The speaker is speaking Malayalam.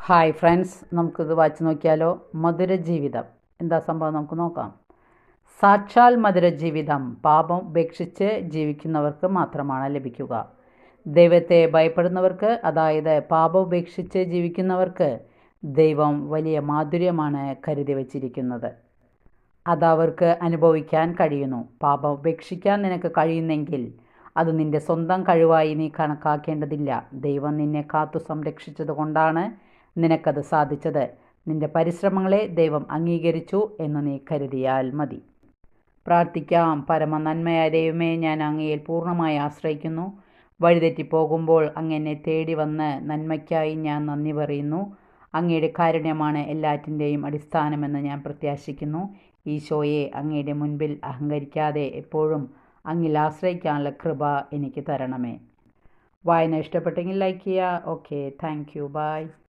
ഹായ് ഫ്രണ്ട്സ്, നമുക്കിത് വായിച്ച് നോക്കിയാലോ. മധുരജീവിതം എന്താ സംഭവം നമുക്ക് നോക്കാം. സാക്ഷാൽ മധുരജീവിതം പാപം ഉപേക്ഷിച്ച് ജീവിക്കുന്നവർക്ക് മാത്രമാണ് ലഭിക്കുക. ദൈവത്തെ ഭയപ്പെടുന്നവർക്ക്, അതായത് പാപം ഉപേക്ഷിച്ച് ജീവിക്കുന്നവർക്ക് ദൈവം വലിയ മാധുര്യമാണ് കരുതി വച്ചിരിക്കുന്നത്. അതവർക്ക് അനുഭവിക്കാൻ കഴിയുന്നു. പാപം ഉപേക്ഷിക്കാൻ നിനക്ക് കഴിയുന്നെങ്കിൽ അത് നിന്റെ സ്വന്തം കഴിവായി നീ കണക്കാക്കേണ്ടതില്ല. ദൈവം നിന്നെ കാത്തു സംരക്ഷിച്ചത് കൊണ്ടാണ് നിനക്കത് സാധിച്ചത്. നിന്റെ പരിശ്രമങ്ങളെ ദൈവം അംഗീകരിച്ചു എന്ന് നീ കരുതിയാൽ മതി. പ്രാർത്ഥിക്കാം. പരമ നന്മയായ ദൈവമേ, ഞാൻ അങ്ങയിൽ പൂർണ്ണമായി ആശ്രയിക്കുന്നു. വഴിതെറ്റിപ്പോകുമ്പോൾ അങ്ങ് തേടി വന്ന് നന്മയ്ക്കായി ഞാൻ നന്ദി പറയുന്നു. അങ്ങയുടെ കാരുണ്യമാണ് എല്ലാറ്റിൻ്റെയും അടിസ്ഥാനമെന്ന് ഞാൻ പ്രത്യാശിക്കുന്നു. ഈശോയെ, അങ്ങയുടെ മുൻപിൽ അഹങ്കരിക്കാതെ എപ്പോഴും അങ്ങിൽ ആശ്രയിക്കാനുള്ള കൃപ എനിക്ക് തരണമേ. വായന ഇഷ്ടപ്പെട്ടെങ്കിൽ ലൈക്ക് ചെയ്യുക. Okay, thank you, by.